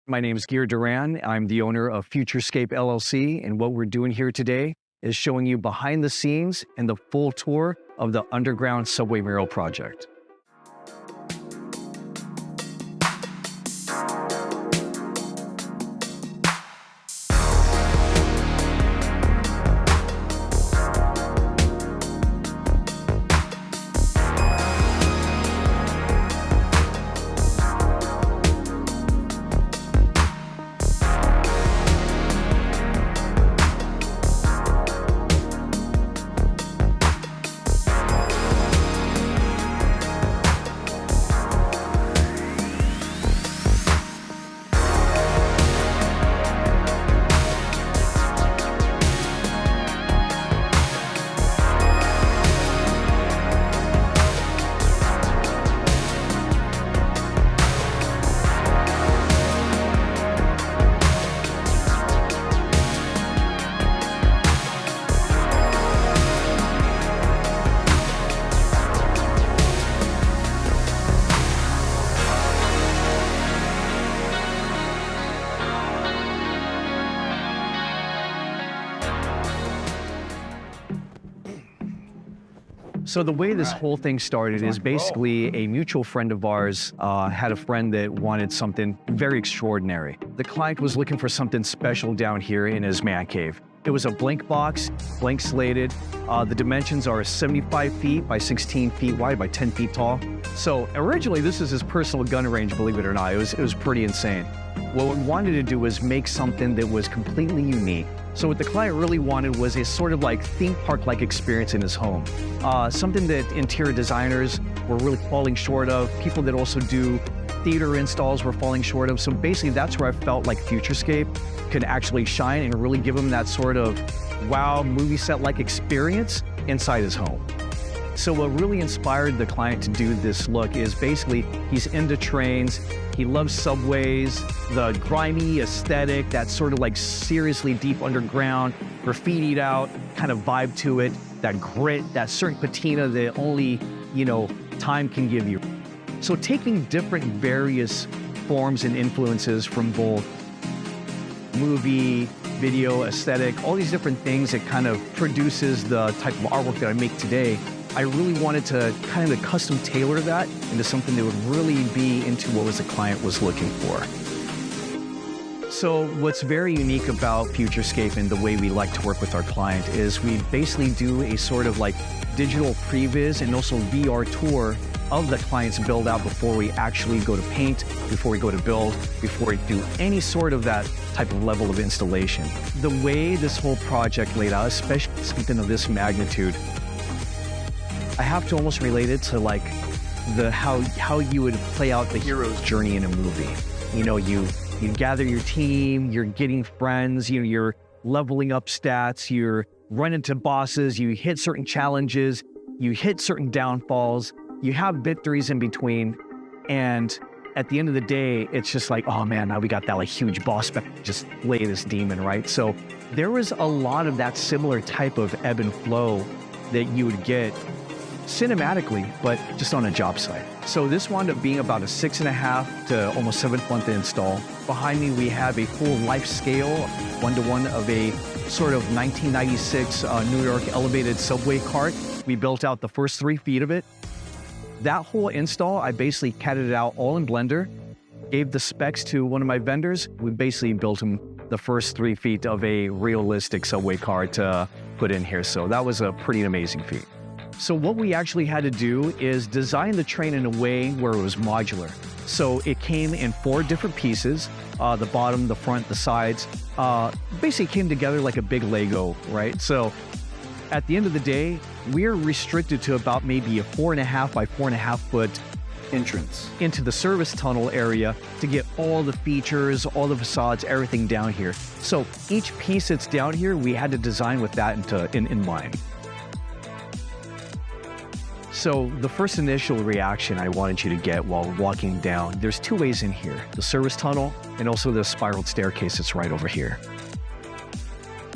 My name is Gear Duran. I'm the owner of Futurescape LLC, and what we're doing here today is showing you behind the scenes and the full tour of the underground subway mural project. So the way this whole thing started is basically a mutual friend of ours had a friend that wanted something very extraordinary. The client was looking for something special down here in his man cave. It was a blank box, blank slated. The dimensions are 75 feet by 16 feet wide by 10 feet tall. So originally this is his personal gun range, believe it or not. It was pretty insane. What we wanted to do was make something that was completely unique. So what the client really wanted was a sort of like theme park-like experience in his home. Something that interior designers were really falling short of. People that also do theater installs were falling short of. So basically that's where I felt like Futurescape could actually shine and really give him that sort of wow movie set-like experience inside his home. So what really inspired the client to do this look is basically he's into trains, he loves subways, the grimy aesthetic, that sort of like seriously deep underground, graffitied out kind of vibe to it, that grit, that certain patina that only, time can give you. So taking different various forms and influences from both movie, video, aesthetic, all these different things that kind of produces the type of artwork that I make today, I really wanted to kind of custom tailor that into something that would really be into what the client was looking for. So what's very unique about Futurescape and the way we like to work with our client is we basically do a sort of like digital previs and also VR tour of the client's build out before we actually go to paint, before we go to build, before we do any sort of that type of level of installation. The way this whole project laid out, especially something of this magnitude, I have to almost relate it to like how you would play out the hero's journey in a movie. You gather your team, you're getting friends, you're leveling up stats, you're running into bosses, you hit certain challenges, you hit certain downfalls, you have victories in between, and at the end of the day, it's just like, oh man, now we got that like huge boss back, just slay this demon, right? So there was a lot of that similar type of ebb and flow that you would get cinematically, but just on a job site. So this wound up being about a 6.5 to almost 7-month install. Behind me, we have a full life scale, 1-to-1 of a sort of 1996 New York elevated subway cart. We built out the first 3 feet of it. That whole install, I basically catted it out all in Blender, gave the specs to one of my vendors. We basically built him the first 3 feet of a realistic subway cart to put in here. So that was a pretty amazing feat. So what we actually had to do is design the train in a way where it was modular. So it came in 4 different pieces, the bottom, the front, the sides, basically came together like a big Lego, right? So at the end of the day, we're restricted to about maybe a 4.5 by 4.5 foot entrance into the service tunnel area to get all the features, all the facades, everything down here. So each piece that's down here, we had to design with that in mind. So the first initial reaction I wanted you to get while walking down, there's 2 ways in here, the service tunnel and also the spiraled staircase that's right over here.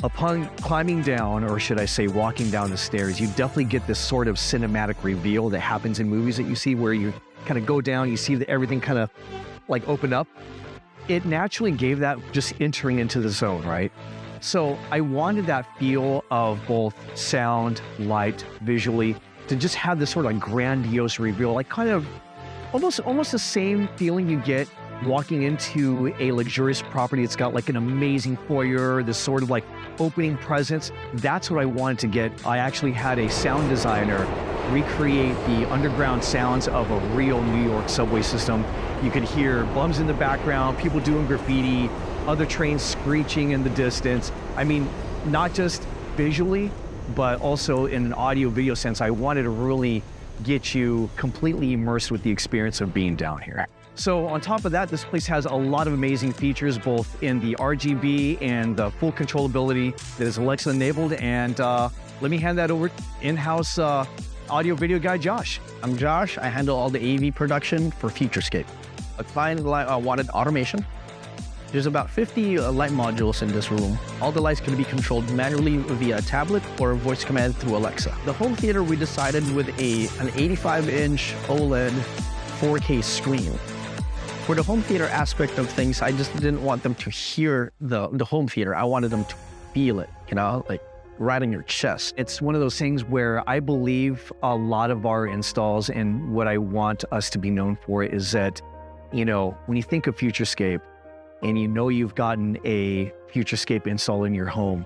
Upon climbing down, or should I say walking down the stairs, you definitely get this sort of cinematic reveal that happens in movies that you see where you kind of go down, you see everything kind of like open up. it naturally gave that just entering into the zone, right? So I wanted that feel of both sound, light, visually, to just have this sort of like grandiose reveal, like kind of almost the same feeling you get walking into a luxurious property. It's got like an amazing foyer, this sort of like opening presence. That's what I wanted to get. I actually had a sound designer recreate the underground sounds of a real New York subway system. You could hear bums in the background, people doing graffiti, other trains screeching in the distance. I mean, not just visually, but also in an audio video sense. I wanted to really get you completely immersed with the experience of being down here. So on top of that, this place has a lot of amazing features, both in the RGB and the full controllability that is Alexa enabled. And let me hand that over in-house audio video guy, Josh. I'm Josh. I handle all the AV production for Futurescape. A client wanted automation. There's about 50 light modules in this room. All the lights can be controlled manually via a tablet or a voice command through Alexa. The home theater, we decided with an 85-inch OLED 4K screen. For the home theater aspect of things, I just didn't want them to hear the home theater. I wanted them to feel it, you know, like right in your chest. It's one of those things where I believe a lot of our installs, and what I want us to be known for, is that, you know, when you think of Futurescape and you know you've gotten a Futurescape install in your home,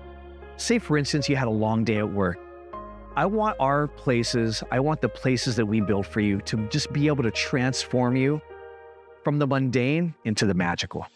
say for instance you had a long day at work, I want our places, I want the places that we build for you to just be able to transform you from the mundane into the magical.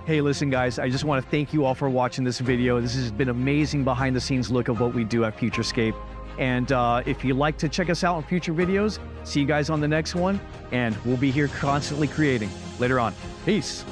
Hey, listen guys, I just want to thank you all for watching this video. This has been an amazing behind the scenes look of what we do at Futurescape. And if you'd like to check us out on future videos, see you guys on the next one, and we'll be here constantly creating later on. Peace.